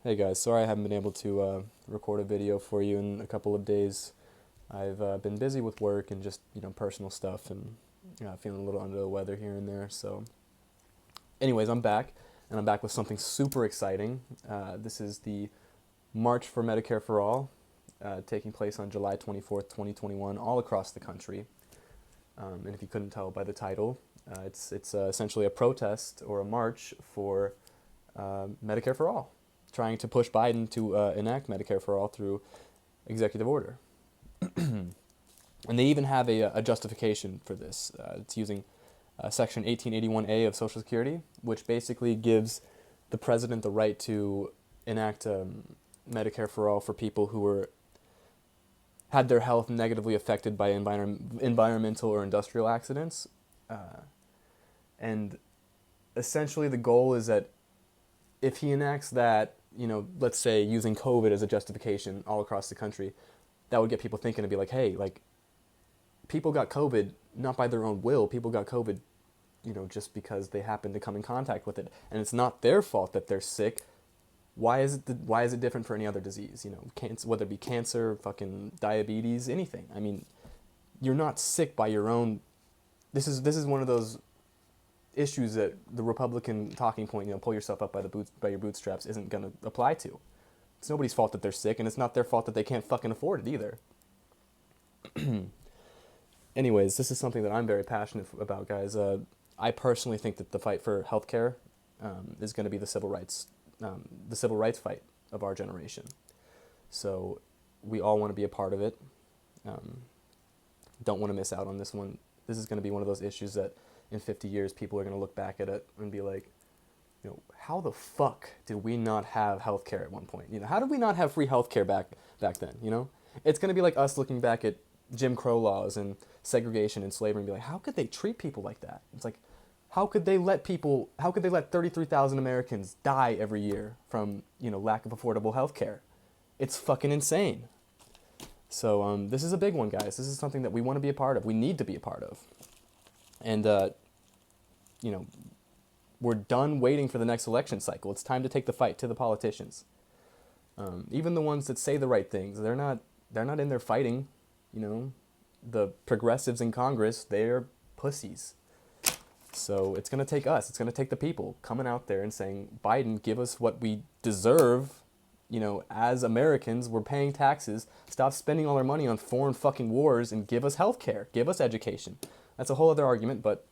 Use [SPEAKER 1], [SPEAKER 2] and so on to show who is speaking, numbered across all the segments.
[SPEAKER 1] Hey guys, sorry I haven't been able to record a video for you in a couple of days. I've been busy with work and just personal stuff and feeling a little under the weather here and there. So, anyways, I'm back and I'm back with something super exciting. This is the March for Medicare for All, taking place on July 24th, 2021, all across the country. And if you couldn't tell by the title, it's essentially a protest or a march for Medicare for All, trying to push Biden to enact Medicare for All through executive order. And they even have a justification for this. It's using Section 1881A of Social Security, which basically gives the president the right to enact Medicare for All for people who were had their health negatively affected by environmental or industrial accidents. And essentially the goal is that if he enacts that, let's say using COVID as a justification all across the country, that would get people thinking to be like, hey, like, people got COVID not by their own will. People got COVID, just because they happened to come in contact with it, and it's not their fault that they're sick. Why is it different for any other disease? Cancer, whether it be cancer, fucking diabetes, anything. I mean, you're not sick by your own. This is one of those issues that the Republican talking point, pull yourself up by your bootstraps, isn't going to apply to. It's nobody's fault that they're sick, and it's not their fault that they can't fucking afford it either. Anyways, this is something that I'm very passionate about, guys. I personally think that the fight for healthcare is going to be the civil rights fight of our generation. So we all want to be a part of it. Um, don't want to miss out on this one. This is going to be one of those issues that in 50 years people are going to look back at it and be like, how the fuck did we not have healthcare at one point? How did we not have free healthcare back then? It's going to be like us looking back at Jim Crow laws and segregation and slavery and be like, how could they treat people like that? It's like, how could they let 33,000 Americans die every year from, lack of affordable healthcare? It's fucking insane. So this is a big one, guys. This is something that we want to be a part of. We need to be a part of. And, you know, we're done waiting for the next election cycle. It's time to take the fight to the politicians. Even the ones that say the right things, they're not in there fighting. The progressives in Congress, they're pussies. So it's going to take us. It's going to take the people coming out there and saying, Biden, give us what we deserve. As Americans, we're paying taxes. Stop spending all our money on foreign fucking wars and give us health care. Give us education. That's a whole other argument, but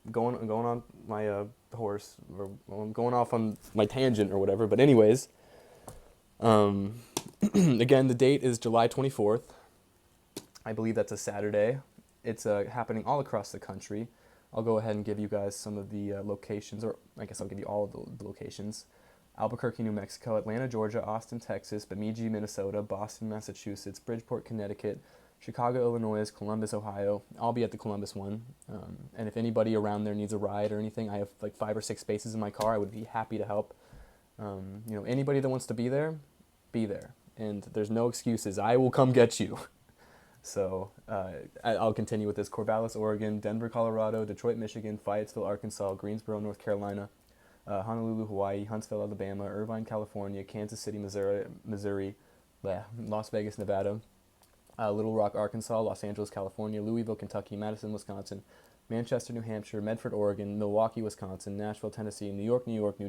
[SPEAKER 1] going on my horse, or I'm going off on my tangent or whatever. But anyways, again, the date is July 24th. I believe that's a Saturday. It's happening all across the country. I'll go ahead and give you guys some of the locations, or I guess I'll give you all of the locations. Albuquerque, New Mexico, Atlanta, Georgia, Austin, Texas, Bemidji, Minnesota, Boston, Massachusetts, Bridgeport, Connecticut, Chicago, Illinois, Columbus, Ohio. I'll be at the Columbus one. And if anybody around there needs a ride or anything, I have like 5 or 6 spaces in my car. I would be happy to help. Anybody that wants to be there, be there. And there's no excuses. I will come get you. So I'll continue with this. Corvallis, Oregon, Denver, Colorado, Detroit, Michigan, Fayetteville, Arkansas, Greensboro, North Carolina, Honolulu, Hawaii, Huntsville, Alabama, Irvine, California, Kansas City, Missouri, Las Vegas, Nevada, Little Rock, Arkansas, Los Angeles, California, Louisville, Kentucky, Madison, Wisconsin, Manchester, New Hampshire, Medford, Oregon, Milwaukee, Wisconsin, Nashville, Tennessee, New York, Newark,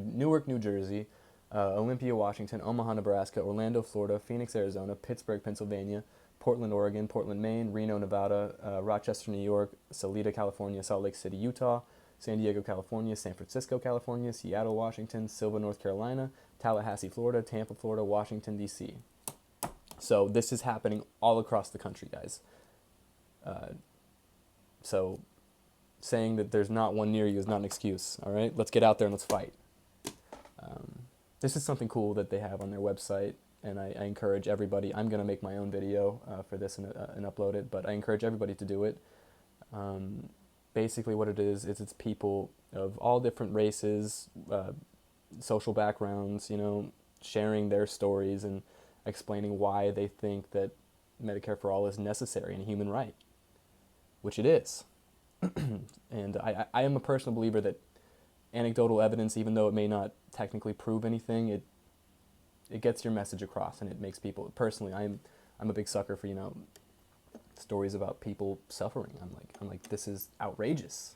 [SPEAKER 1] New Jersey, Olympia, Washington, Omaha, Nebraska, Orlando, Florida, Phoenix, Arizona, Pittsburgh, Pennsylvania, Portland, Oregon, Portland, Maine, Reno, Nevada, Rochester, New York, Salida, California, Salt Lake City, Utah, San Diego, California, San Francisco, California, Seattle, Washington, Silva, North Carolina, Tallahassee, Florida, Tampa, Florida, Washington, D.C. So this is happening all across the country, guys. So saying that there's not one near you is not an excuse, all right? Let's get out there and let's fight. This is something cool that they have on their website, and I encourage everybody. I'm going to make my own video for this and upload it, but I encourage everybody to do it. Basically what it is it's people of all different races, social backgrounds, sharing their stories and explaining why they think that Medicare for All is necessary and a human right, which it is. And I am a personal believer that anecdotal evidence, even though it may not technically prove anything, it gets your message across, and it makes people. Personally, I'm a big sucker for stories about people suffering. I'm like this is outrageous.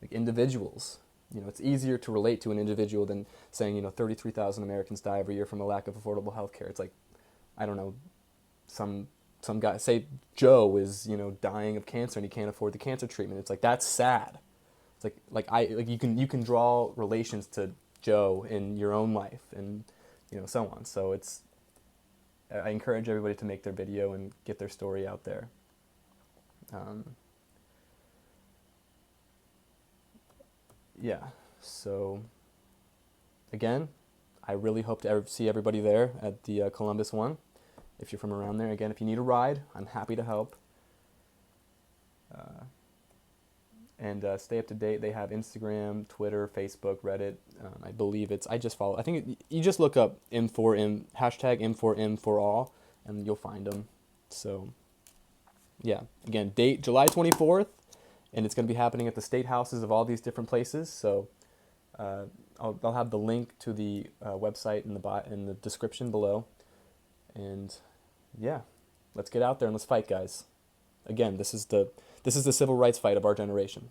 [SPEAKER 1] Like individuals, it's easier to relate to an individual than saying 33,000 Americans die every year from a lack of affordable health care. It's like, I don't know, some guy, say Joe is dying of cancer and he can't afford the cancer treatment. It's like, that's sad. It's like you can draw relations to Joe in your own life, and so on. So I encourage everybody to make their video and get their story out there. Yeah, so again, I really hope to see everybody there at the Columbus one. If you're from around there, again, if you need a ride, I'm happy to help. And stay up to date. They have Instagram, Twitter, Facebook, Reddit. I believe I just follow. I think you just look up M4M, hashtag M4M for all, and you'll find them. So, yeah. Again, date July 24th, and it's going to be happening at the state houses of all these different places. So, I'll have the link to the website in the description below. And yeah, let's get out there and let's fight, guys. Again, this is the civil rights fight of our generation.